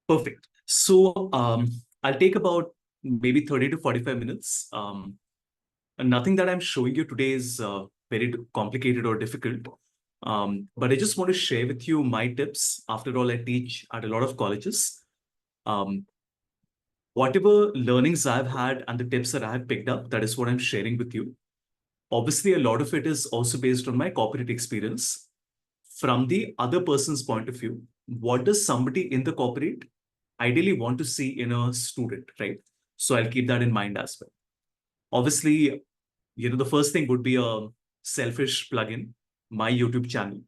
Perfect. So I'll take about maybe 30 to 45 minutes. And nothing that I'm showing you today is very complicated or difficult. But I just want to share with you my tips. After all, I teach at a lot of colleges. Um, Whatever learnings I've had and the tips that I have picked up, that is what I'm sharing with you. Obviously, a lot of it is also based on my corporate experience. From the other person's point of view, what does somebody in the corporate ideally want to see in a student, right? So I'll keep that in mind as well. Obviously, the first thing would be a selfish plugin, my YouTube channel.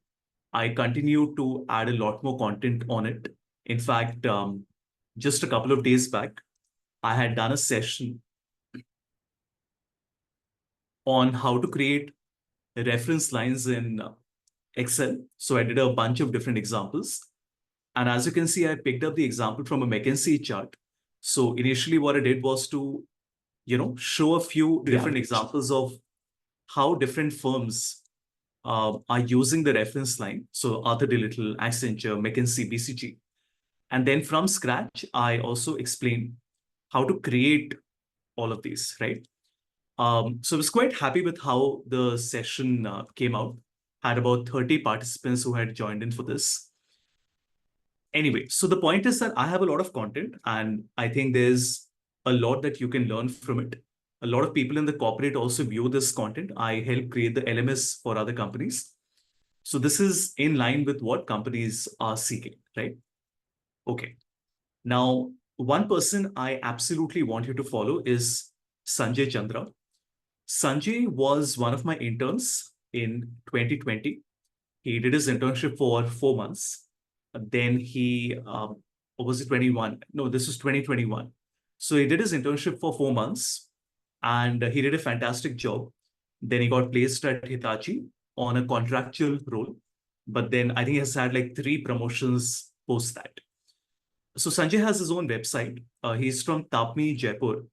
I continue to add a lot more content on it. In fact, just a couple of days back, I had done a session on how to create reference lines in Excel. So I did a bunch of different examples. And as you can see, I picked up the example from a McKinsey chart. So initially what I did was to, show a few different examples of how different firms are using the reference line. So Arthur D. Little, Accenture, McKinsey, BCG. And then from scratch, I also explained how to create all of these, right? So I was quite happy with how the session came out. Had about 30 participants who had joined in for this. Anyway, so the point is that I have a lot of content and I think there's a lot that you can learn from it. A lot of people in the corporate also view this content. I help create the LMS for other companies. So this is in line with what companies are seeking, right? Okay. Now, one person I absolutely want you to follow is Sanjay Chandra. Sanjay was one of my interns in 2020. He did his internship for 4 months. Then he, or was it 21? No, this was 2021. So he did his internship for 4 months and he did a fantastic job. Then he got placed at Hitachi on a contractual role. But then I think he has had like 3 promotions post that. So Sanjay has his own website. He's from Tapmi, Jaipur.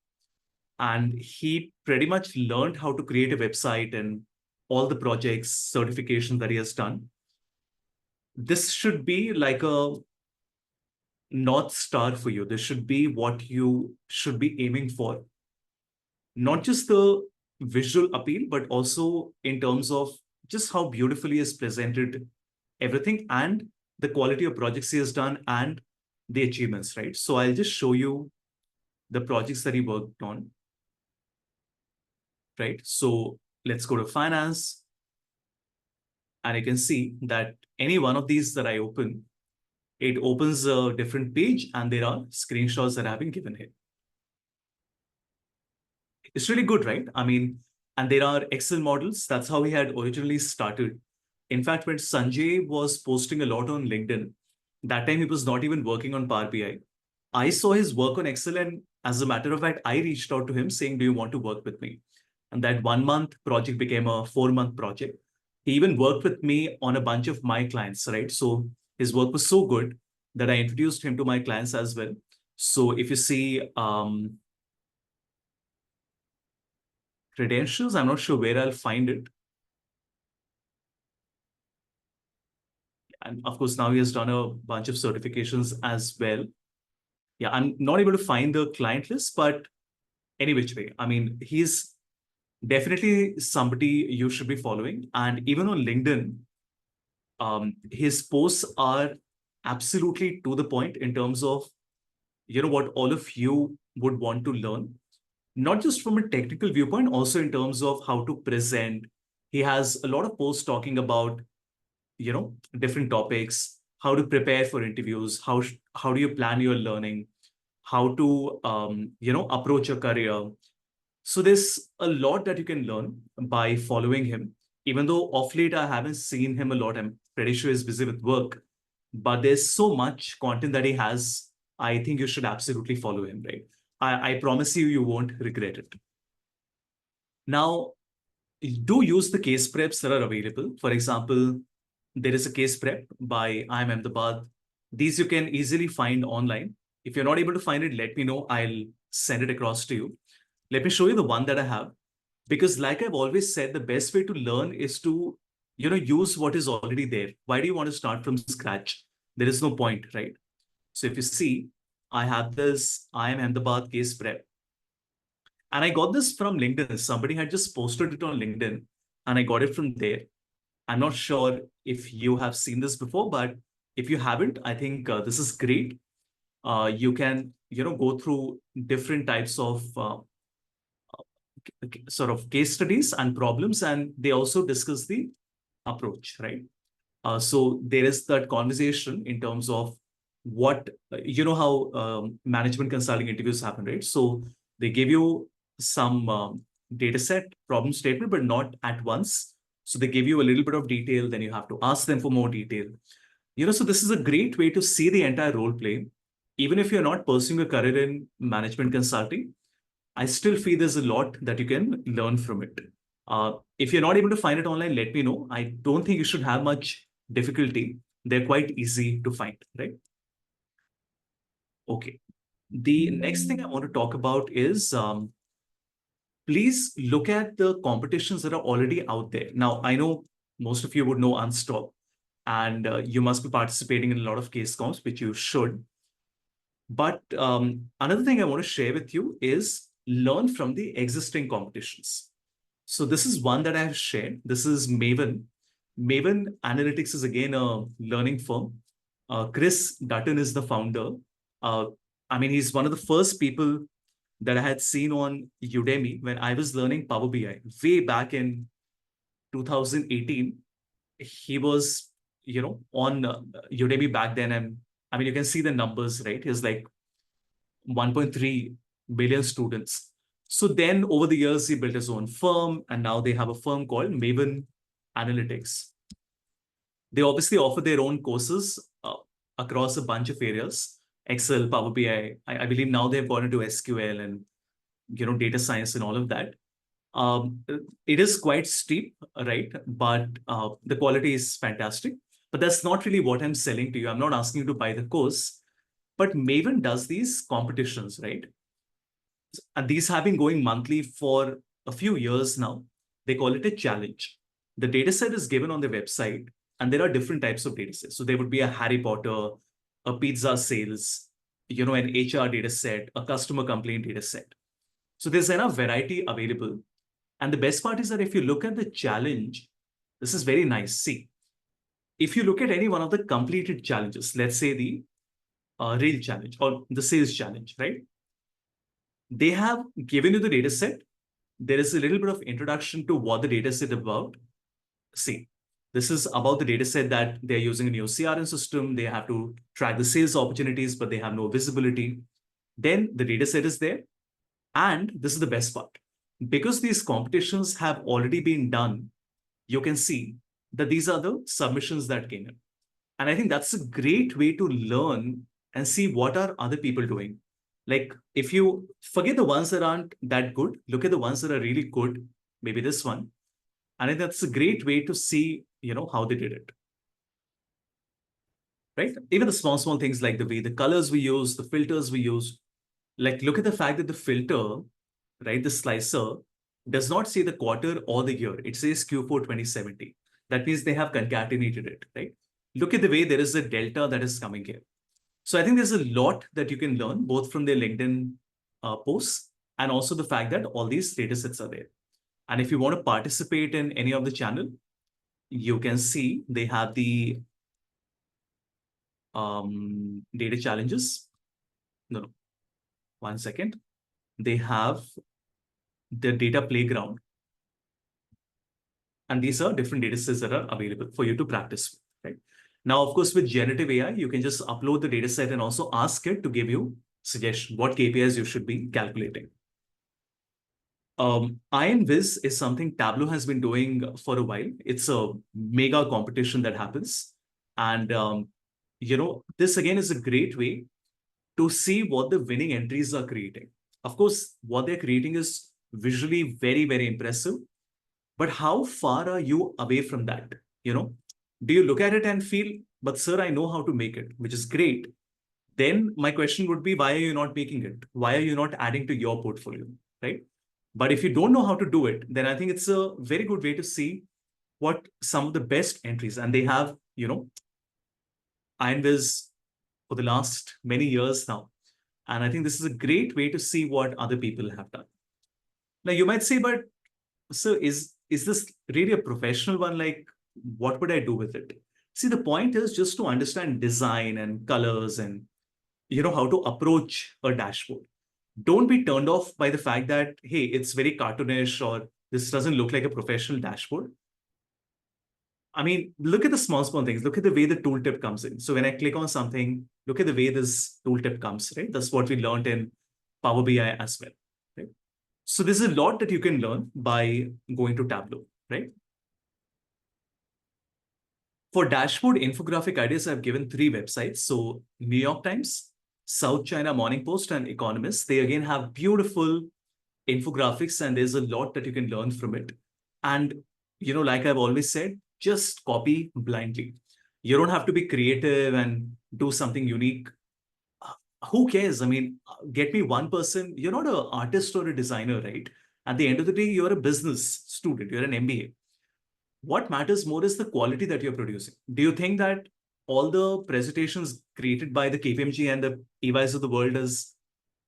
And he pretty much learned how to create a website and all the projects, certifications that he has done. This should be like a North Star for you. This should be what you should be aiming for. Not just the visual appeal, but also in terms of just how beautifully is presented everything and the quality of projects he has done and the achievements, right? So I'll just show you the projects that he worked on, right? So let's go to finance. And you can see that any one of these that I open, it opens a different page and there are screenshots that have been given here. It's really good, right? I mean, and there are Excel models. That's how he had originally started. In fact, when Sanjay was posting a lot on LinkedIn, that time he was not even working on Power BI. I saw his work on Excel, and as a matter of fact, I reached out to him saying, do you want to work with me? And that 1 month project became a 4 month project. He even worked with me on a bunch of my clients, right? So his work was so good that I introduced him to my clients as well. So if you see credentials, I'm not sure where I'll find it. And of course, now he has done a bunch of certifications as well. Yeah, I'm not able to find the client list, but any which way, I mean, he's definitely somebody you should be following. And even on LinkedIn, his posts are absolutely to the point in terms of, what all of you would want to learn, not just from a technical viewpoint, also in terms of how to present. He has a lot of posts talking about, different topics, how to prepare for interviews, how do you plan your learning, how to, approach your career. So there's a lot that you can learn by following him. Even though off late I haven't seen him a lot, I'm pretty sure he's busy with work. But there's so much content that he has. I think you should absolutely follow him, right? I promise you, you won't regret it. Now, do use the case preps that are available. For example, there is a case prep by IIM Ahmedabad. These you can easily find online. If you're not able to find it, let me know. I'll send it across to you. Let me show you the one that I have. Because like I've always said, the best way to learn is to, use what is already there. Why do you want to start from scratch? There is no point, right? So if you see, I have this I am Ahmedabad case prep. And I got this from LinkedIn. Somebody had just posted it on LinkedIn and I got it from there. I'm not sure if you have seen this before, but if you haven't, I think this is great. You can, go through different types of sort of case studies and problems, and they also discuss the approach, right? So there is that conversation in terms of what, how management consulting interviews happen, right? So they give you some data set problem statement, but not at once. So they give you a little bit of detail, then you have to ask them for more detail. So this is a great way to see the entire role play. Even if you're not pursuing a career in management consulting, I still feel there's a lot that you can learn from it. If you're not able to find it online, let me know. I don't think you should have much difficulty. They're quite easy to find, right? Okay. The next thing I want to talk about is please look at the competitions that are already out there. Now, I know most of you would know Unstop, and you must be participating in a lot of case comps, which you should. But another thing I want to share with you is learn from the existing competitions. So this is one that I have shared. This is Maven. Maven Analytics is again a learning firm. Chris Dutton is the founder. Uh, I mean, he's one of the first people that I had seen on Udemy when I was learning Power BI way back in 2018. He was, on Udemy back then. And I mean, you can see the numbers, right? He's like 1.3 billion students. So then over the years, he built his own firm, and now they have a firm called Maven Analytics. They obviously offer their own courses across a bunch of areas, Excel, Power BI. I believe now they've gone into SQL and, data science and all of that. Um, it is quite steep, right? But the quality is fantastic. But that's not really what I'm selling to you. I'm not asking you to buy the course. But Maven does these competitions, right? And these have been going monthly for a few years now. They call it a challenge. The data set is given on the website, and there are different types of data sets. So there would be a Harry Potter, a pizza sales, an HR data set, a customer complaint data set. So there's enough variety available. And the best part is that if you look at the challenge, this is very nice. See, if you look at any one of the completed challenges, let's say the rail challenge or the sales challenge, right? They have given you the data set. There is a little bit of introduction to what the data set is about. See, this is about the data set that they're using a new CRM system. They have to track the sales opportunities, but they have no visibility. Then the data set is there. And this is the best part. Because these competitions have already been done, you can see that these are the submissions that came in. And I think that's a great way to learn and see what are other people doing. Like if you forget the ones that aren't that good, look at the ones that are really good, maybe this one. And I think that's a great way to see, how they did it. Right? Even the small things like the way the colors we use, the filters we use. Like look at the fact that the filter, right, the slicer does not say the quarter or the year. It says Q4 2070. That means they have concatenated it, right? Look at the way there is a delta that is coming here. So I think there's a lot that you can learn both from their LinkedIn posts and also the fact that all these data sets are there. And if you want to participate in any of the channel, you can see they have the data challenges. No, 1 second. They have the data playground. And these are different data sets that are available for you to practice with, right? Now, of course, with generative AI, you can just upload the data set and also ask it to give you suggestion what KPIs you should be calculating. IronViz is something Tableau has been doing for a while. It's a mega competition that happens. And, this again is a great way to see what the winning entries are creating. Of course, what they're creating is visually very, very impressive. But how far are you away from that? Do you look at it and feel, but sir, I know how to make it, which is great. Then my question would be, why are you not making it? Why are you not adding to your portfolio, right? But if you don't know how to do it, then I think it's a very good way to see what some of the best entries, and they have, IronViz for the last many years now. And I think this is a great way to see what other people have done. Now you might say, but so is this really a professional one? Like, what would I do with it? See, the point is just to understand design and colors and how to approach a dashboard. Don't be turned off by the fact that, hey, it's very cartoonish or this doesn't look like a professional dashboard. I mean, look at the small things. Look at the way the tooltip comes in. So when I click on something, look at the way this tooltip comes, right? That's what we learned in Power BI as well, right? So there's a lot that you can learn by going to Tableau, right? For dashboard infographic ideas, I've given 3 websites. So New York Times, South China Morning Post, and Economist. They again have beautiful infographics, and there's a lot that you can learn from it. And, like I've always said, just copy blindly. You don't have to be creative and do something unique. Who cares? I mean, get me one person. You're not an artist or a designer, right? At the end of the day, you're a business student. You're an MBA. What matters more is the quality that you're producing. Do you think that all the presentations created by the KPMG and the EYs of the world is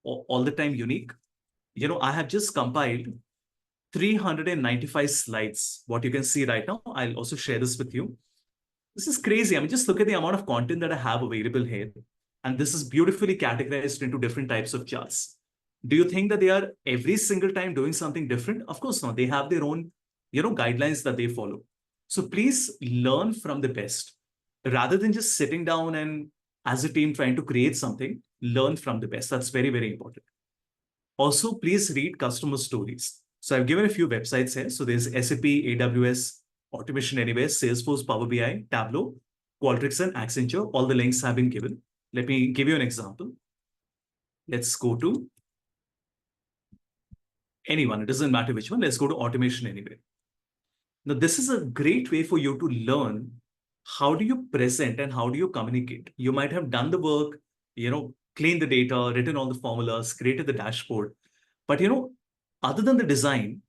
all the time unique? I have just compiled 395 slides. What you can see right now, I'll also share this with you. This is crazy. I mean, just look at the amount of content that I have available here. And this is beautifully categorized into different types of charts. Do you think that they are every single time doing something different? Of course not. They have their own, guidelines that they follow. So please learn from the best. Rather than just sitting down and as a team trying to create something, learn from the best. That's very, very important. Also, please read customer stories. So I've given a few websites here. So there's SAP, AWS, Automation Anywhere, Salesforce, Power BI, Tableau, Qualtrics, and Accenture. All the links have been given. Let me give you an example. Let's go to anyone. It doesn't matter which one. Let's go to Automation Anywhere. Now, this is a great way for you to learn how do you present and how do you communicate. You might have done the work, cleaned the data, written all the formulas, created the dashboard. But, other than the design,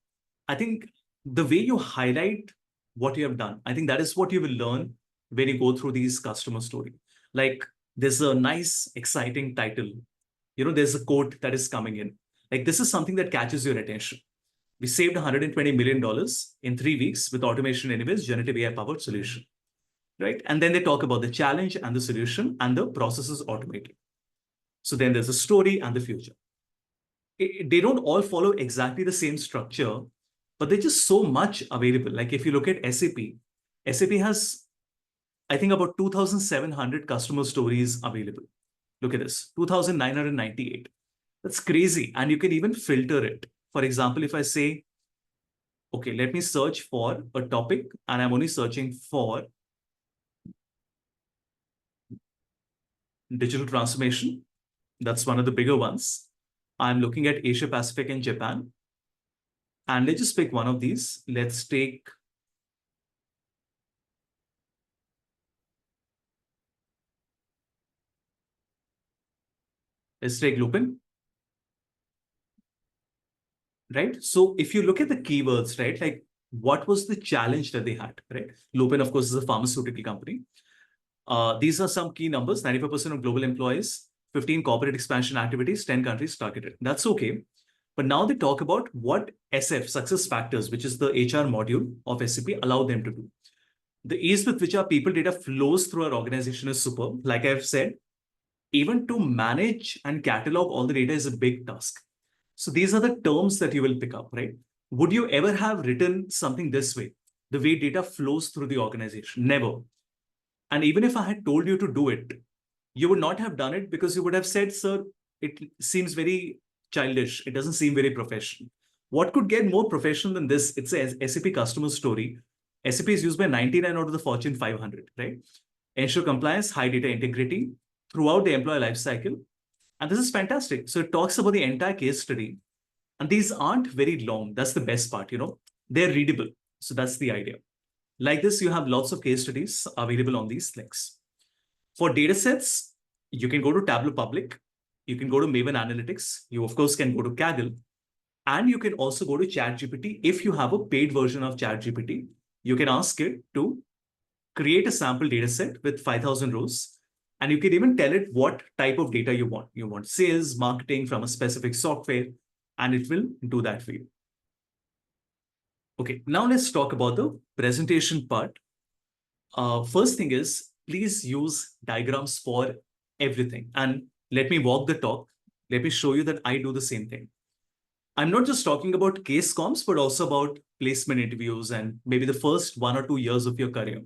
I think the way you highlight what you have done, I think that is what you will learn when you go through these customer story. Like there's a nice, exciting title. There's a quote that is coming in. Like this is something that catches your attention. We saved $120 million in 3 weeks with Automation Anywhere's generative AI-powered solution, right? And then they talk about the challenge and the solution and the processes automated. So then there's a story and the future. They don't all follow exactly the same structure, but there's just so much available. Like if you look at SAP has, I think, about 2,700 customer stories available. Look at this, 2,998. That's crazy. And you can even filter it. For example, if I say, okay, let me search for a topic and I'm only searching for digital transformation. That's one of the bigger ones. I'm looking at Asia Pacific and Japan. And let's just pick one of these. Let's take Lupin. Right? So if you look at the keywords, right, like what was the challenge that they had, right? Lupin, of course, is a pharmaceutical company. These are some key numbers: 95% of global employees, 15 corporate expansion activities, 10 countries targeted. That's okay. But now they talk about what SF, success factors, which is the HR module of SAP, allow them to do. The ease with which our people data flows through our organization is superb. Like I've said, even to manage and catalog all the data is a big task. So these are the terms that you will pick up, right? Would you ever have written something this way? The way data flows through the organization? Never. And even if I had told you to do it, you would not have done it because you would have said, sir, it seems very childish. It doesn't seem very professional. What could get more professional than this? It's a SAP customer story. SAP is used by 99 out of the Fortune 500, right? Ensure compliance, high data integrity throughout the employee lifecycle. And this is fantastic. So it talks about the entire case study. And these aren't very long. That's the best part, They're readable. So that's the idea. Like this, you have lots of case studies available on these links. For datasets, you can go to Tableau Public. You can go to Maven Analytics. You, of course, can go to Kaggle. And you can also go to ChatGPT. If you have a paid version of ChatGPT, you can ask it to create a sample dataset with 5,000 rows. And you can even tell it what type of data you want. You want sales, marketing from a specific software, and it will do that for you. Okay, now let's talk about the presentation part. First thing is, please use diagrams for everything. And let me walk the talk. Let me show you that I do the same thing. I'm not just talking about case comps, but also about placement interviews and maybe the first 1 or 2 years of your career.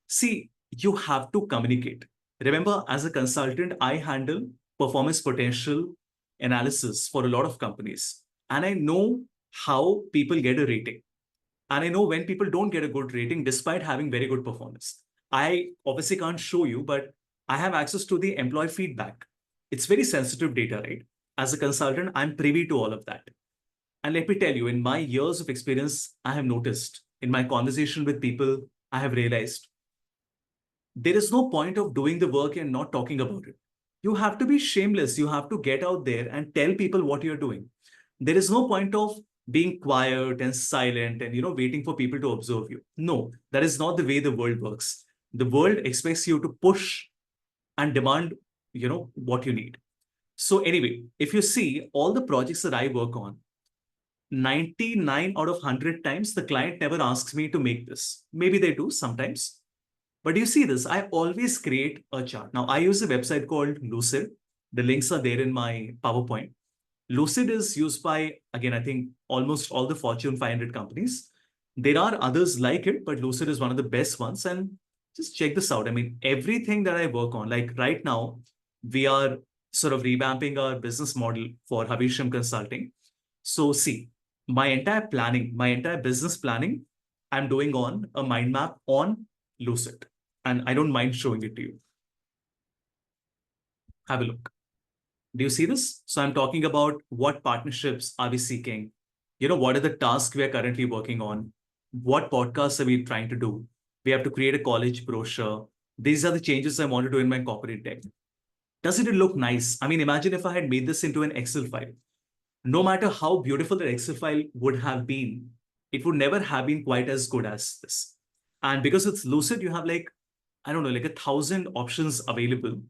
See, you have to communicate. Remember, as a consultant, I handle performance potential analysis for a lot of companies. And I know how people get a rating. And I know when people don't get a good rating despite having very good performance. I obviously can't show you, but I have access to the employee feedback. It's very sensitive data, right? As a consultant, I'm privy to all of that. And let me tell you, in my years of experience, I have noticed in my conversation with people, I have realized there is no point of doing the work and not talking about it. You have to be shameless. You have to get out there and tell people what you're doing. There is no point of being quiet and silent and waiting for people to observe you. No, that is not the way the world works. The world expects you to push and demand what you need. So anyway, if you see all the projects that I work on, 99 out of 100 times the client never asks me to make this. Maybe they do sometimes. But you see this, I always create a chart. Now, I use a website called Lucid. The links are there in my PowerPoint. Lucid is used by, again, I think almost all the Fortune 500 companies. There are others like it, but Lucid is one of the best ones. And just check this out. I mean, everything that I work on, like right now, we are sort of revamping our business model for Havisham Consulting. So see, my entire planning, my entire business planning, I'm doing on a mind map on Lucid. And I don't mind showing it to you. Have a look. Do you see this? So I'm talking about what partnerships are we seeking? What are the tasks we are currently working on? What podcasts are we trying to do? We have to create a college brochure. These are the changes I want to do in my corporate deck. Doesn't it look nice? I mean, imagine if I had made this into an Excel file. No matter how beautiful the Excel file would have been, it would never have been quite as good as this. And because it's Lucid, you have like 1,000 options available,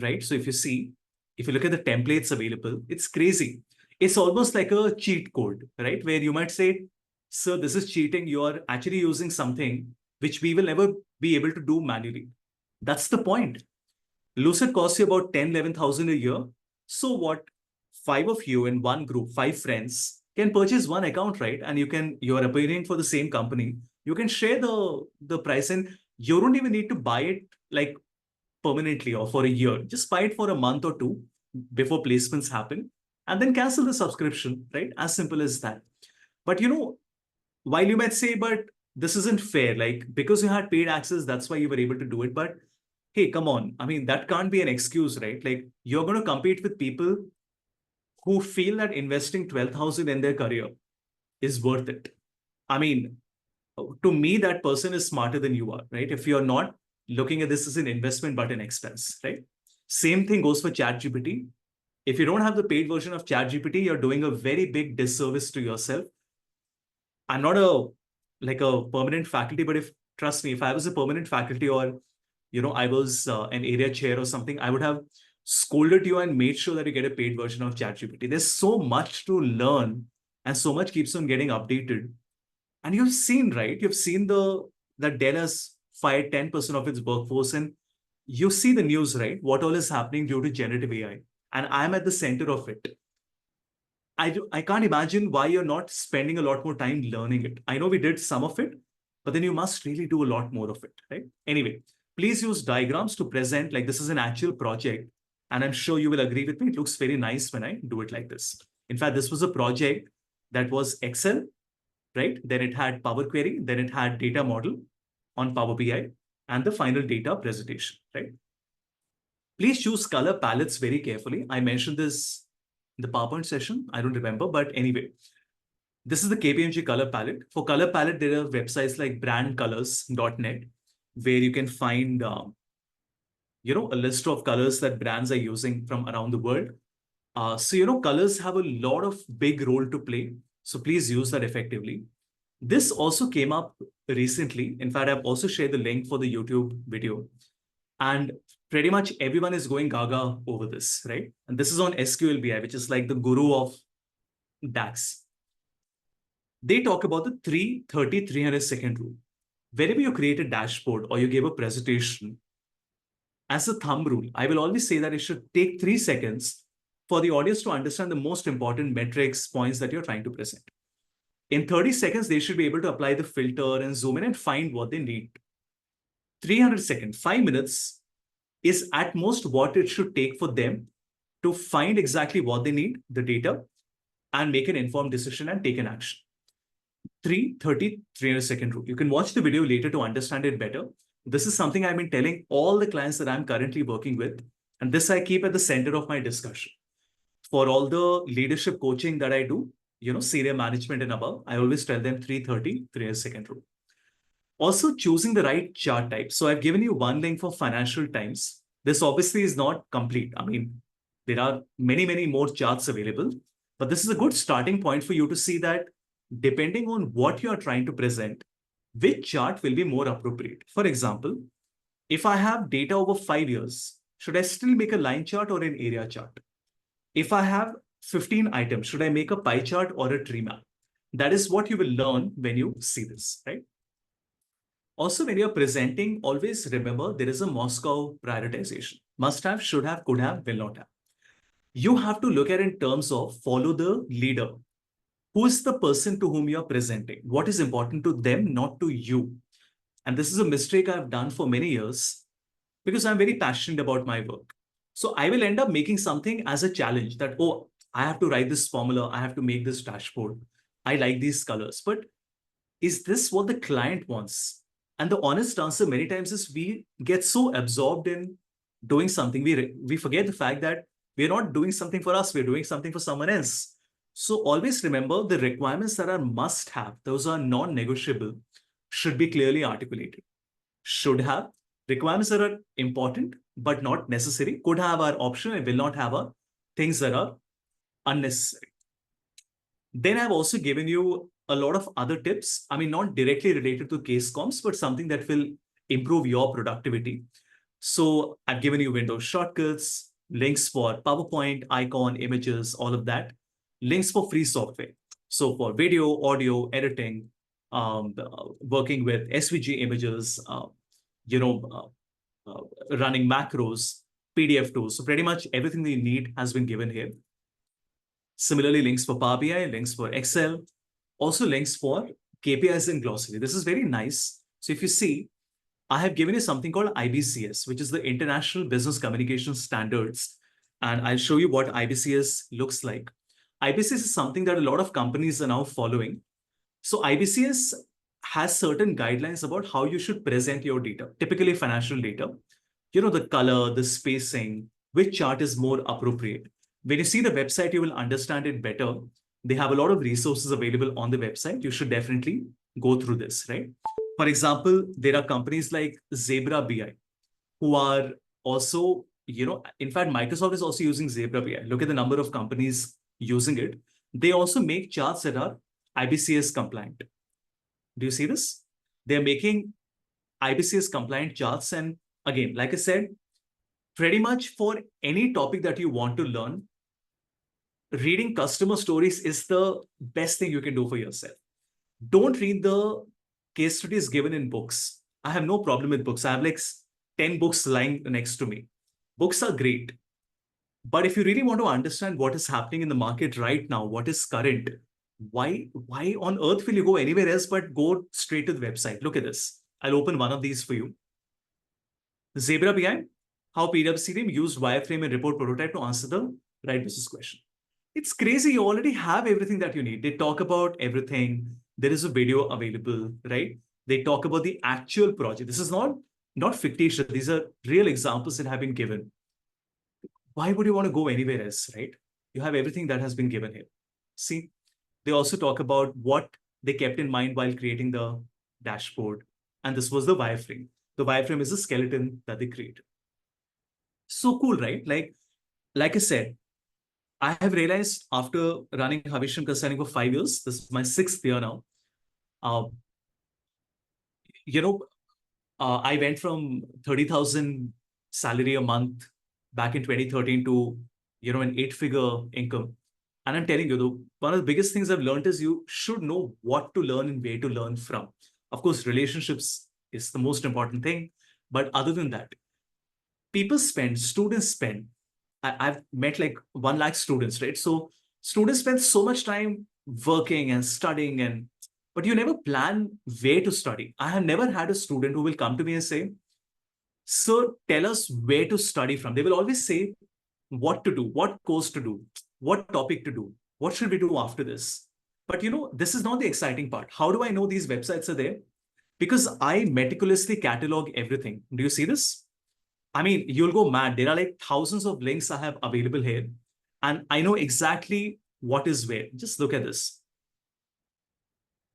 right? So if you look at the templates available, it's crazy. It's almost like a cheat code, right? Where you might say, sir, this is cheating. You are actually using something which we will never be able to do manually. That's the point. Lucid costs you about 10, 11,000 a year. So what? 5 of you in one group, 5 friends, can purchase one account, right? And you're appearing for the same company. You can share the price and you don't even need to buy it like permanently or for a year. Just buy it for a month or two before placements happen and then cancel the subscription, right? As simple as that. But while you might say, but this isn't fair, like because you had paid access, that's why you were able to do it. But hey, come on. I mean, that can't be an excuse, right? Like you're going to compete with people who feel that investing 12,000 in their career is worth it. I mean, to me, that person is smarter than you are, right? If you're not looking at this as an investment, but an expense, right? Same thing goes for ChatGPT. If you don't have the paid version of ChatGPT, you're doing a very big disservice to yourself. I'm not a permanent faculty, but trust me, if I was a permanent faculty or, I was an area chair or something, I would have scolded you and made sure that you get a paid version of ChatGPT. There's so much to learn and so much keeps on getting updated. And you've seen, right? You've seen that Dell has fired 10% of its workforce, and you see the news, right? What all is happening due to generative AI. And I'm at the center of it. I can't imagine why you're not spending a lot more time learning it. I know we did some of it, but then you must really do a lot more of it, right? Anyway, please use diagrams to present like this is an actual project. And I'm sure you will agree with me. It looks very nice when I do it like this. In fact, this was a project that was Excel, right? Then it had Power Query, then it had data model on Power BI, and the final data presentation, right? Please choose color palettes very carefully. I mentioned this in the PowerPoint session. I don't remember, but anyway, this is the KPMG color palette. For color palette, there are websites like brandcolors.net where you can find a list of colors that brands are using from around the world. So colors have a lot of big role to play. So please use that effectively. This also came up recently. In fact, I've also shared the link for the YouTube video. And pretty much everyone is going gaga over this, right? And this is on SQL BI, which is like the guru of DAX. They talk about the 330-300 second rule. Whenever you create a dashboard or you give a presentation, as a thumb rule, I will always say that it should take 3 seconds for the audience to understand the most important metrics, points that you're trying to present. In 30 seconds, they should be able to apply the filter and zoom in and find what they need. 300 seconds, 5 minutes is at most what it should take for them to find exactly what they need, the data, and make an informed decision and take an action. 300 second rule. You can watch the video later to understand it better. This is something I've been telling all the clients that I'm currently working with. And this I keep at the center of my discussion. For all the leadership coaching that I do, senior management and above, I always tell them 300 second rule. Also, choosing the right chart type. So I've given you one link for Financial Times. This obviously is not complete. I mean, there are many, many more charts available, but this is a good starting point for you to see that depending on what you are trying to present, which chart will be more appropriate. For example, if I have data over 5 years, should I still make a line chart or an area chart? If I have 15 items, should I make a pie chart or a tree map? That is what you will learn when you see this, right? Also, when you're presenting, always remember there is a Moscow prioritization. Must have, should have, could have, will not have. You have to look at it in terms of follow the leader. Who is the person to whom you're presenting? What is important to them, not to you? And this is a mistake I've done for many years because I'm very passionate about my work. So I will end up making something as a challenge that, oh, I have to write this formula. I have to make this dashboard. I like these colors. But is this what the client wants? And the honest answer many times is we get so absorbed in doing something. We forget the fact that we're not doing something for us. We're doing something for someone else. So always remember the requirements that are must have, those are non-negotiable, should be clearly articulated. Should have requirements that are important, but not necessary. Could have are optional and will not have are things that are unnecessary. Then I've also given you a lot of other tips. I mean, not directly related to case comps, but something that will improve your productivity. So I've given you Windows shortcuts, links for PowerPoint, icon, images, all of that. Links for free software. So for video, audio, editing, working with SVG images, running macros, PDF tools. So pretty much everything that you need has been given here. Similarly, links for Power BI, links for Excel, also links for KPIs and glossary. This is very nice. So if you see, I have given you something called IBCS, which is the International Business Communication Standards. And I'll show you what IBCS looks like. IBCS is something that a lot of companies are now following. So IBCS has certain guidelines about how you should present your data, typically financial data. The color, the spacing, which chart is more appropriate. When you see the website, you will understand it better. They have a lot of resources available on the website. You should definitely go through this, right? For example, there are companies like Zebra BI who are also, in fact, Microsoft is also using Zebra BI. Look at the number of companies using it. They also make charts that are IBCS compliant. Do you see this? They're making IBCS compliant charts. And again, like I said, pretty much for any topic that you want to learn, reading customer stories is the best thing you can do for yourself. Don't read the case studies given in books. I have no problem with books. I have like 10 books lying next to me. Books are great. But if you really want to understand what is happening in the market right now, what is current, why on earth will you go anywhere else but go straight to the website? Look at this. I'll open one of these for you. Zebra BI, how PwC team used wireframe and report prototype to answer the right business question. It's crazy. You already have everything that you need. They talk about everything. There is a video available, right? They talk about the actual project. This is not fictitious. These are real examples that have been given. Why would you want to go anywhere else, right? You have everything that has been given here. See, they also talk about what they kept in mind while creating the dashboard. And this was the wireframe. The wireframe is a skeleton that they created. So cool, right? Like I said, I have realized after running Havisham Consulting for 5 years, this is my 6th year now. I went from 30,000 salary a month back in 2013 to, an 8-figure income. And I'm telling you, one of the biggest things I've learned is you should know what to learn and where to learn from. Of course, relationships is the most important thing. But other than that, students spend. I've met like 1 lakh students, right? So students spend so much time working and studying, but you never plan where to study. I have never had a student who will come to me and say, "Sir, tell us where to study from." They will always say what to do, what course to do, what topic to do, what should we do after this. But this is not the exciting part. How do I know these websites are there? Because I meticulously catalog everything. Do you see this? I mean, you'll go mad. There are like thousands of links I have available here, and I know exactly what is where. Just look at this.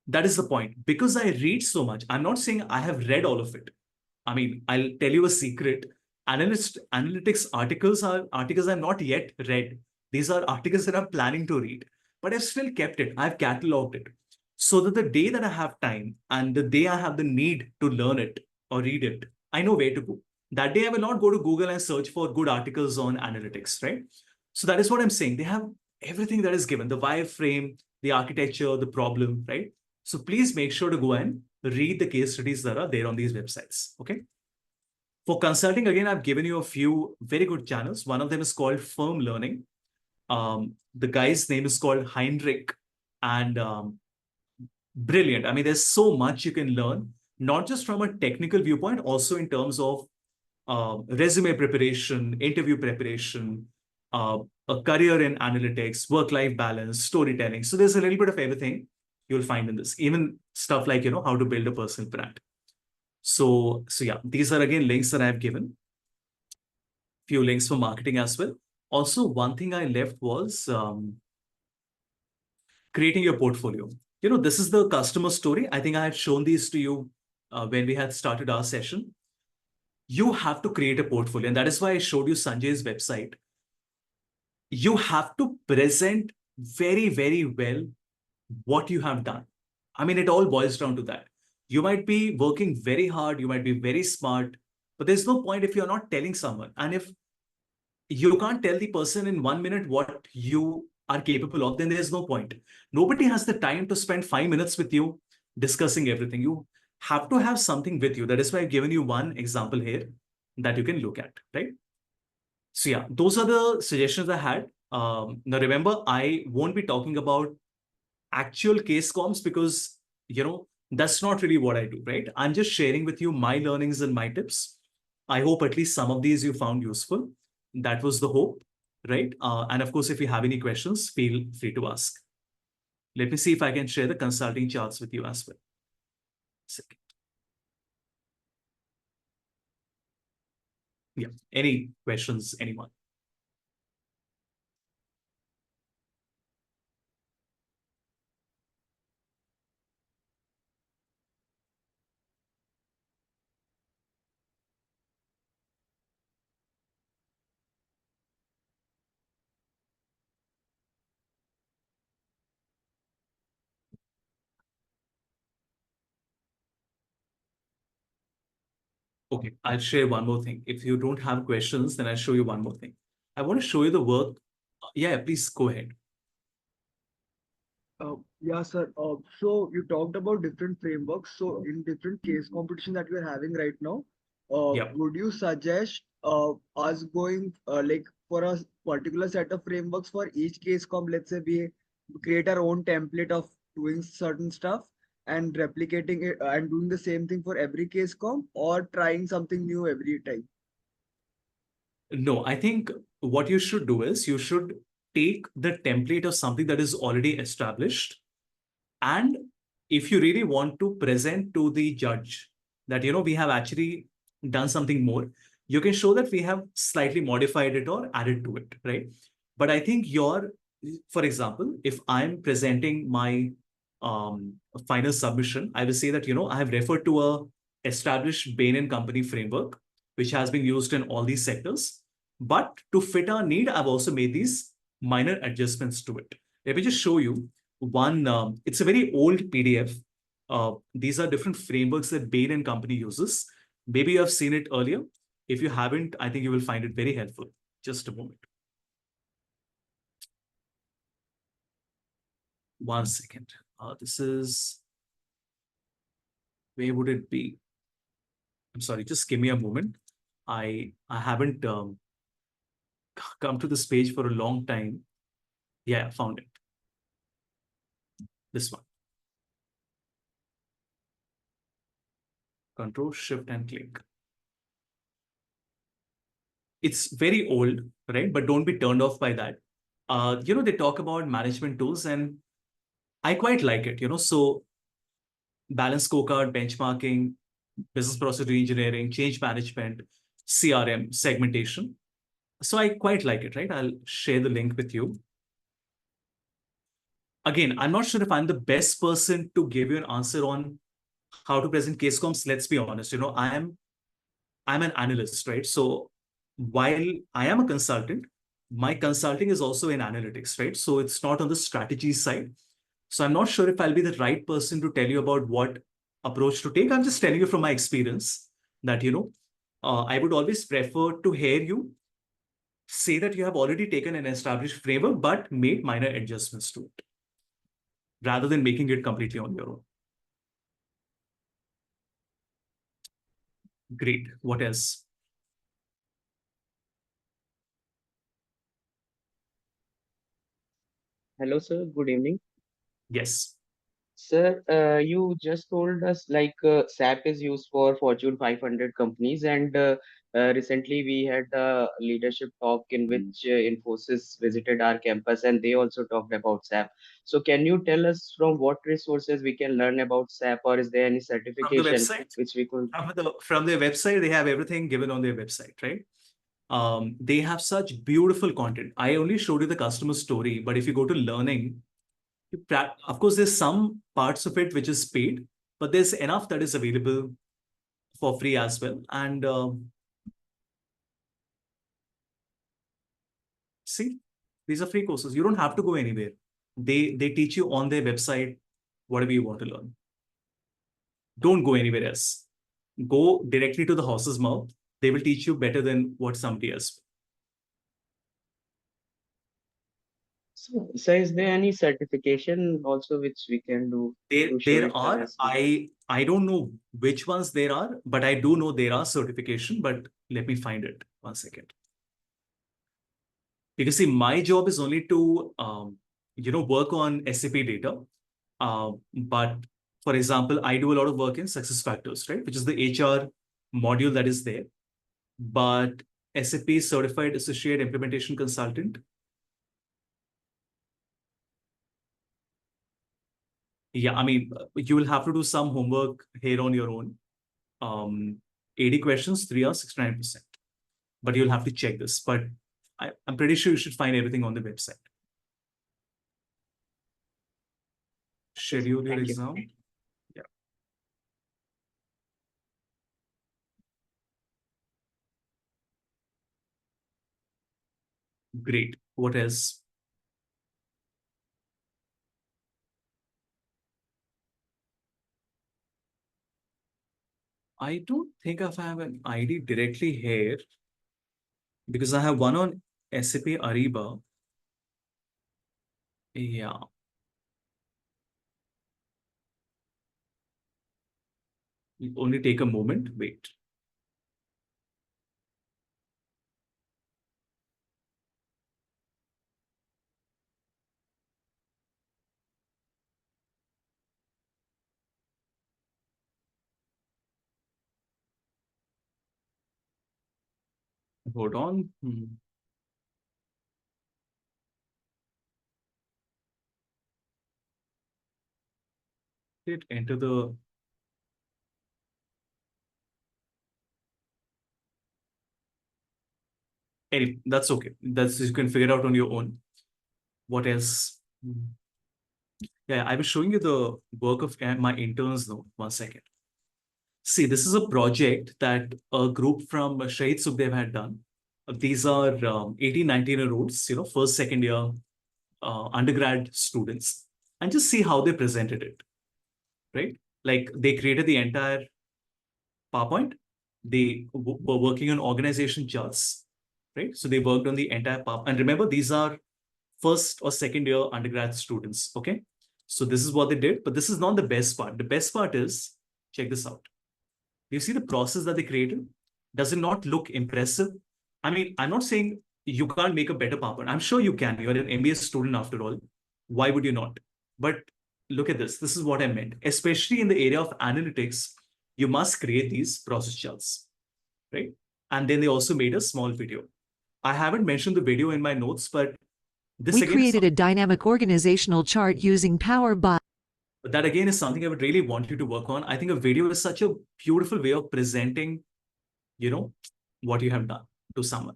That is the point. Because I read so much, I'm not saying I have read all of it. I mean, I'll tell you a secret. Analytics articles are articles I've not yet read. These are articles that I'm planning to read, but I've still kept it. I've cataloged it so that the day that I have time and the day I have the need to learn it or read it, I know where to go. That day I will not go to Google and search for good articles on analytics, right? So that is what I'm saying. They have everything that is given, the wireframe, the architecture, the problem, right? So please make sure to go and read the case studies that are there on these websites, okay? For consulting, again, I've given you a few very good channels. One of them is called Firm Learning. The guy's name is called Heinrich, and brilliant. I mean, there's so much you can learn, not just from a technical viewpoint, also in terms of resume preparation, interview preparation, a career in analytics, work-life balance, storytelling. So there's a little bit of everything you'll find in this, even stuff like, how to build a personal brand. So yeah, these are again links that I've given. Few links for marketing as well. Also, one thing I left was creating your portfolio. This is the customer story. I think I had shown these to you when we had started our session. You have to create a portfolio. And that is why I showed you Sanjay's website. You have to present very, very well what you have done. I mean, it all boils down to that. You might be working very hard, you might be very smart, but there's no point if you're not telling someone. And if you can't tell the person in 1 minute what you are capable of, then there's no point. Nobody has the time to spend 5 minutes with you discussing everything. You have to have something with you. That is why I've given you one example here that you can look at, right? So yeah, those are the suggestions I had. Now remember, I won't be talking about actual case comps because, that's not really what I do, right? I'm just sharing with you my learnings and my tips. I hope at least some of these you found useful. That was the hope, right? And of course, if you have any questions, feel free to ask. Let me see if I can share the consulting charts with you as well. Second. Yeah, any questions, anyone? Okay, I'll share one more thing. If you don't have questions, then I'll show you one more thing. I want to show you the work. Yeah, please go ahead. Yeah, sir. So you talked about different frameworks. So in different case competition that we are having right now, Yeah. would you suggest us going like for a particular set of frameworks for each case comp? Let's say we create our own template of doing certain stuff and replicating it and doing the same thing for every case comp, or trying something new every time. No, I think what you should do is you should take the template of something that is already established. And if you really want to present to the judge that, we have actually done something more, you can show that we have slightly modified it or added to it, right? But I think for example, if I'm presenting my final submission, I will say that, I have referred to a established Bain and Company framework, which has been used in all these sectors. But to fit our need, I've also made these minor adjustments to it. Let me just show you one. It's a very old PDF. These are different frameworks that Bain and Company uses. Maybe you have seen it earlier. If you haven't, I think you will find it very helpful. Just a moment. One second. This is, where would it be? I'm sorry, just give me a moment. I haven't come to this page for a long time. Yeah, I found it. This one. Control, Shift, and click. It's very old, right? But don't be turned off by that. They talk about management tools, and I quite like it. So balance scorecard, benchmarking, business process engineering, change management, CRM, segmentation. So I quite like it, right? I'll share the link with you. Again, I'm not sure if I'm the best person to give you an answer on how to present case comps. Let's be honest. I'm an analyst, right? So while I am a consultant, my consulting is also in analytics, right? So it's not on the strategy side. So I'm not sure if I'll be the right person to tell you about what approach to take. I'm just telling you from my experience that, I would always prefer to hear you say that you have already taken an established framework, but made minor adjustments to it rather than making it completely on your own. Great. What else? Hello, sir. Good evening. Yes. Sir, you just told us like SAP is used for Fortune 500 companies, and recently we had a leadership talk in which Infosys visited our campus, and they also talked about SAP. So, can you tell us from what resources we can learn about SAP, or is there any From the certification website? which we could? From their website, they have everything given on their website, right? They have such beautiful content. I only showed you the customer story, but if you go to learning, of course, there's some parts of it which is paid, but there's enough that is available for free as well. And see, these are free courses. You don't have to go anywhere. They teach you on their website whatever you want to learn. Don't go anywhere else. Go directly to the horse's mouth. They will teach you better than what somebody else. So, is there any certification also which we can do to show There it our are. skill? I don't know which ones there are, but I do know there are certification. But let me find it. One second. Because see, my job is only to work on SAP data. But for example, I do a lot of work in success factors, right? Which is the HR module that is there. But SAP Certified Associate Implementation Consultant. Yeah, I mean, you will have to do some homework here on your own. 80 questions, 3 hours, 69%. But you'll have to check this. But I'm pretty sure you should find everything on the website. Okay, sir. Schedule your Thank you. exam. Yeah. Great. What else? I don't think I have an ID directly here because I have one on SAP Ariba. Yeah. It'll only take a moment. Wait. Hold on. Hit enter the. Anyway, that's okay. That's you can figure out on your own. What else? Yeah, I was showing you the work of my interns though. One second. See, this is a project that a group from Shahid Sukhdev had done. These are 18, 19-year-olds, first, second year undergrad students, and just see how they presented it, right? Like they created the entire PowerPoint, They were working on organization charts, right? So they worked on the entire path. And remember, these are first or second year undergrad students, okay? So this is what they did, but this is not the best part. The best part is, check this out. You see the process that they created? Does it not look impressive? I mean, I'm not saying you can't make a better PowerPoint. I'm sure you can. You're an MBA student after all. Why would you not? But look at this. This is what I meant. Especially in the area of analytics, you must create these process charts, right? And then they also made a small video. I haven't mentioned the video in my notes, but this We again created a dynamic organizational chart using Power BI. but that again is something I would really want you to work on. I think a video is such a beautiful way of presenting, what you have done to someone.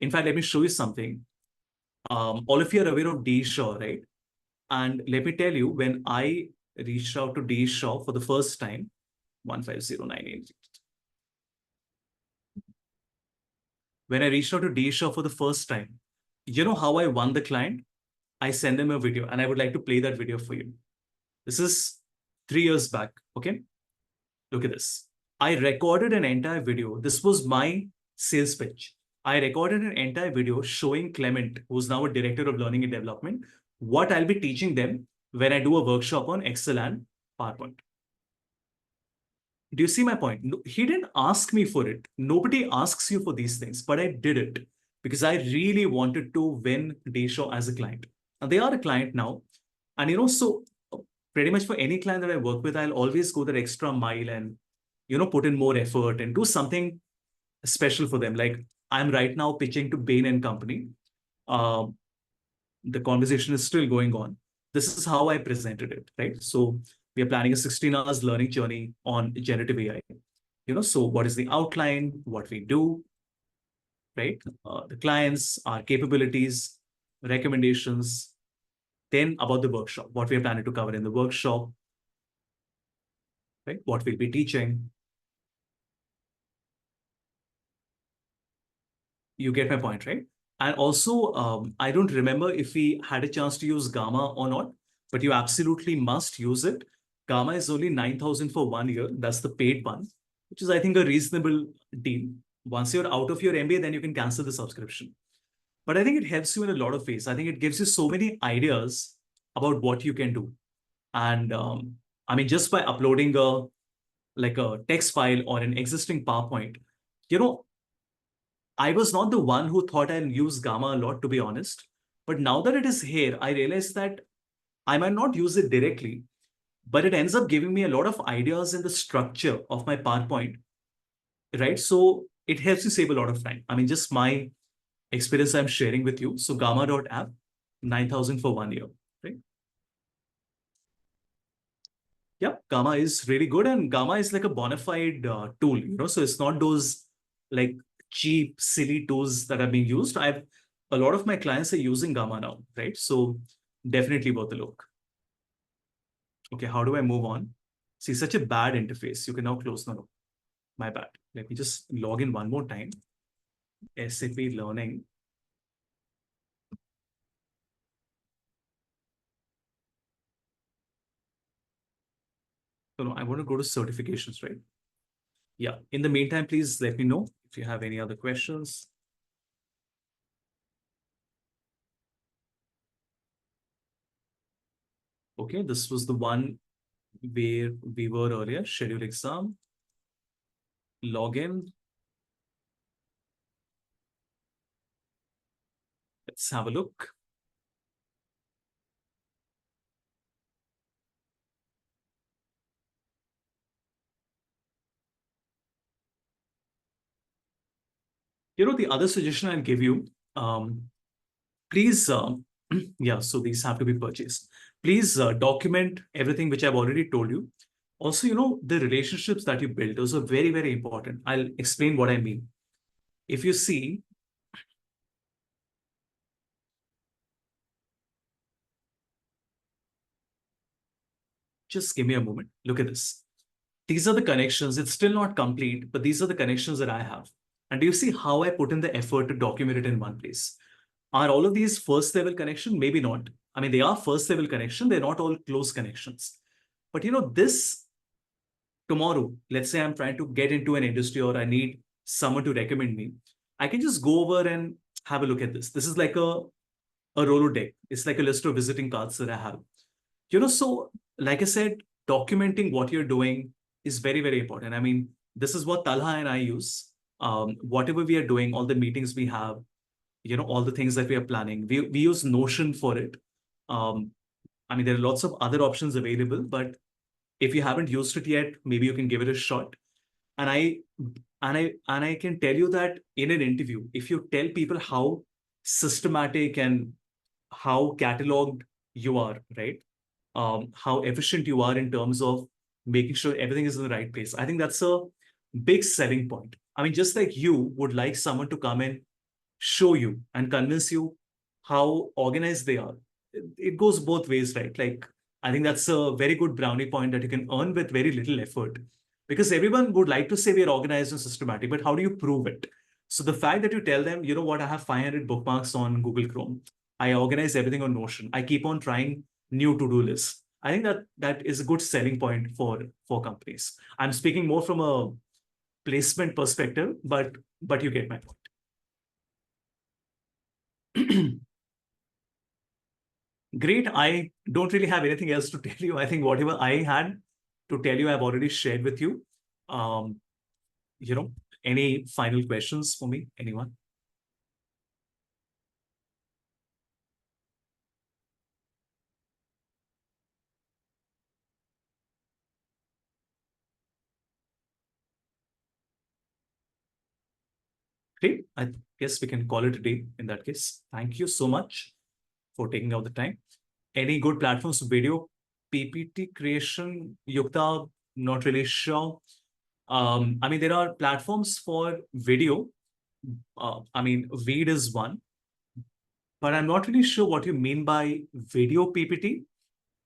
In fact, let me show you something. All of you are aware of D. Shaw, right? And let me tell you, when I reached out to D. Shaw for the first time, 150988. When I reached out to D. Shaw for the first time, you know how I won the client? I sent them a video, and I would like to play that video for you. This is 3 years back, okay? Look at this. I recorded an entire video. This was my sales pitch. I recorded an entire video showing Clement, who's now a director of learning and development, what I'll be teaching them when I do a workshop on Excel and PowerPoint. Do you see my point? No, he didn't ask me for it. Nobody asks you for these things, but I did it because I really wanted to win Dayshaw as a client. And they are a client now. And so pretty much for any client that I work with, I'll always go that extra mile and, put in more effort and do something special for them. Like I'm right now pitching to Bain and Company. The conversation is still going on. This is how I presented it, right? So we are planning a 16 hours learning journey on generative AI. So what is the outline, what we do, right? The clients, our capabilities, recommendations, then about the workshop, what we are planning to cover in the workshop, right? What we'll be teaching. You get my point, right? And also, I don't remember if we had a chance to use Gamma or not, but you absolutely must use it. Gamma is only 9,000 for 1 year. That's the paid one, which is, I think, a reasonable deal. Once you're out of your MBA, then you can cancel the subscription. But I think it helps you in a lot of ways. I think it gives you so many ideas about what you can do. And I mean, just by uploading a text file or an existing PowerPoint, I was not the one who thought I'll use Gamma a lot, to be honest. But now that it is here, I realize that I might not use it directly, but it ends up giving me a lot of ideas in the structure of my PowerPoint, right? So it helps you save a lot of time. I mean, just my experience I'm sharing with you. So gamma.app, 9,000 for 1 year, right? Yeah, Gamma is really good. And Gamma is like a bona fide tool, so it's not those like cheap, silly tools that are being used. A lot of my clients are using Gamma now, right? So definitely worth a look. Okay, how do I move on? See, such a bad interface. You can now close. No, my bad. Let me just log in one more time. SAP Learning. No, I want to go to certifications, right? Yeah. In the meantime, please let me know if you have any other questions. Okay, this was the one where we were earlier. Schedule exam. Login. Let's have a look. The other suggestion I'll give you, please, yeah, so these have to be purchased. Please document everything which I've already told you. Also, the relationships that you build, those are very, very important. I'll explain what I mean. If you see, just give me a moment. Look at this. These are the connections. It's still not complete, but these are the connections that I have. And do you see how I put in the effort to document it in one place? Are all of these first level connection? Maybe not. I mean, they are first level connection. They're not all close connections. But this tomorrow, let's say I'm trying to get into an industry or I need someone to recommend me, I can just go over and have a look at this. This is like a Rolodex. It's like a list of visiting cards that I have. So like I said, documenting what you're doing is very, very important. I mean, this is what Talha and I use. Whatever we are doing, all the meetings we have, all the things that we are planning, we use Notion for it. Um, I mean, there are lots of other options available, but if you haven't used it yet, maybe you can give it a shot. And I can tell you that in an interview, if you tell people how systematic and how cataloged you are, right? How efficient you are in terms of making sure everything is in the right place. I think that's a big selling point. I mean, just like you would like someone to come and show you and convince you how organized they are. It goes both ways, right? Like, I think that's a very good brownie point that you can earn with very little effort. Because everyone would like to say we are organized and systematic, but how do you prove it? So the fact that you tell them, you know what, I have 500 bookmarks on Google Chrome. I organize everything on Notion. I keep on trying new to-do lists. I think that is a good selling point for companies. I'm speaking more from a placement perspective, but you get my point. Great. I don't really have anything else to tell you. I think whatever I had to tell you, I've already shared with you. Um, any final questions for me? Anyone? Great. I guess we can call it a day in that case. Thank you so much for taking out the time. Any good platforms for video PPT creation? Yukta, not really sure. I mean, there are platforms for video. I mean, Veed is one, but I'm not really sure what you mean by video PPT.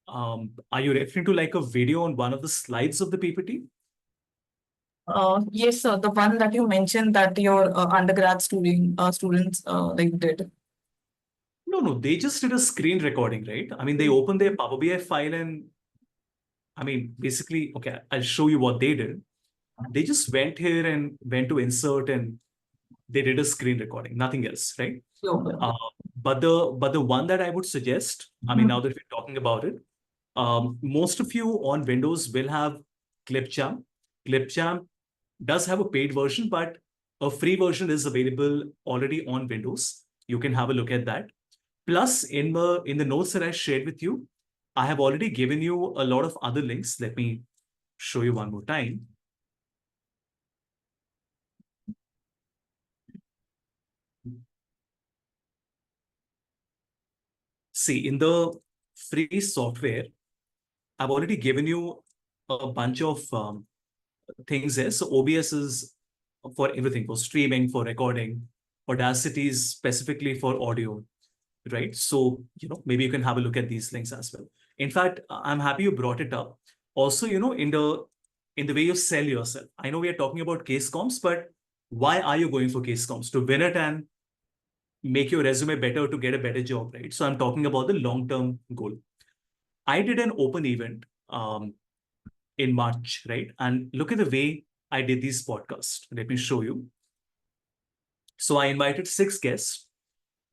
Are you referring to like a video on one of the slides of the PPT? Yes, sir. The one that you mentioned that your undergrad students like did. No, they just did a screen recording, right? I mean, they opened their Power BI file and, I mean, basically, okay, I'll show you what they did. They just went here and went to insert and they did a screen recording, nothing else, right? Okay. But the one that I would suggest, I mean, now that we're talking about it, most of you on Windows will have Clipchamp. Clipchamp does have a paid version, but a free version is available already on Windows. You can have a look at that. Plus, in the notes that I shared with you, I have already given you a lot of other links. Let me show you one more time. See, in the free software, I've already given you a bunch of things there. So OBS is for everything, for streaming, for recording. Audacity is specifically for audio, right? So, maybe you can have a look at these links as well. In fact, I'm happy you brought it up. Also, in the way you sell yourself. I know we are talking about case comps, but why are you going for case comps? To win it and make your resume better to get a better job, right? So I'm talking about the long-term goal. I did an open event in March, right? And look at the way I did these podcasts. Let me show you. So I invited 6 guests.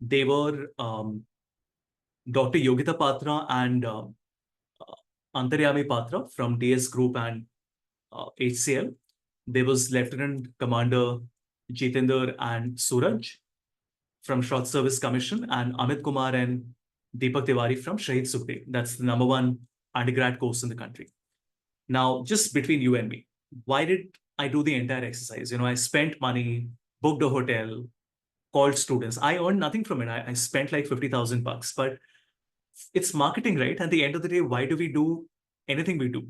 They were Dr. Yogita Patra and Antaryami Patra from DS Group and HCL. There was Lieutenant Commander Jitendra and Suraj from Short Service Commission, and Amit Kumar and Deepak Tiwari from Shahid Sukhdev. That's the #1 undergrad course in the country. Now, just between you and me, why did I do the entire exercise? I spent money, booked a hotel, called students. I earned nothing from it. I spent like 50,000 bucks, but it's marketing, right? At the end of the day, why do we do anything we do?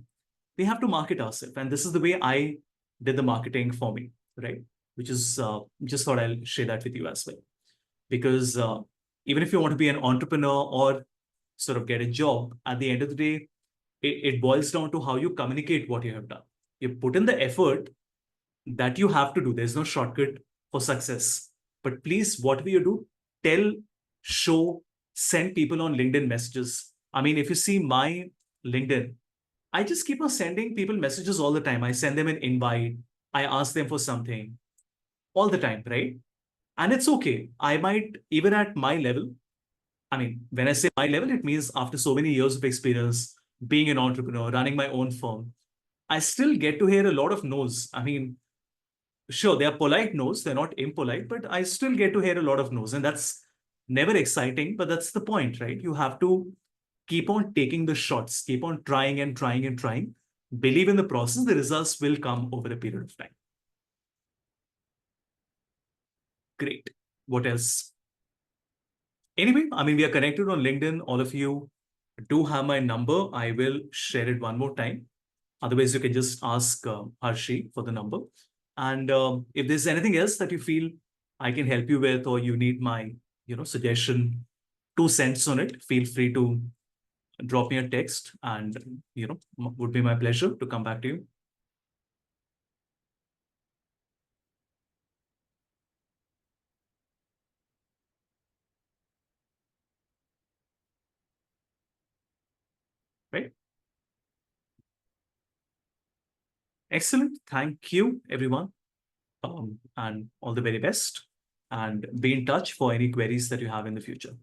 We have to market ourselves. And this is the way I did the marketing for me, right? Which is just thought I'll share that with you as well. Because even if you want to be an entrepreneur or sort of get a job, at the end of the day, it boils down to how you communicate what you have done. You put in the effort that you have to do. There's no shortcut for success. But please, whatever you do, tell, show, send people on LinkedIn messages. I mean, if you see my LinkedIn, I just keep on sending people messages all the time. I send them an invite. I ask them for something all the time, right? And it's okay. I might, even at my level, I mean, when I say my level, it means after so many years of experience, being an entrepreneur, running my own firm, I still get to hear a lot of no's. I mean, sure, they are polite no's, they're not impolite, but I still get to hear a lot of no's. And that's never exciting, but that's the point, right? You have to keep on taking the shots, keep on trying and trying and trying. Believe in the process, the results will come over a period of time. Great. What else? Anyway, I mean, we are connected on LinkedIn. All of you do have my number. I will share it one more time. Otherwise, you can just ask Harshi for the number. And if there's anything else that you feel I can help you with, or you need my, suggestion, 2 cents on it, feel free to drop me a text, and would be my pleasure to come back to you. Right? Excellent. Thank you, everyone. And all the very best. And be in touch for any queries that you have in the future.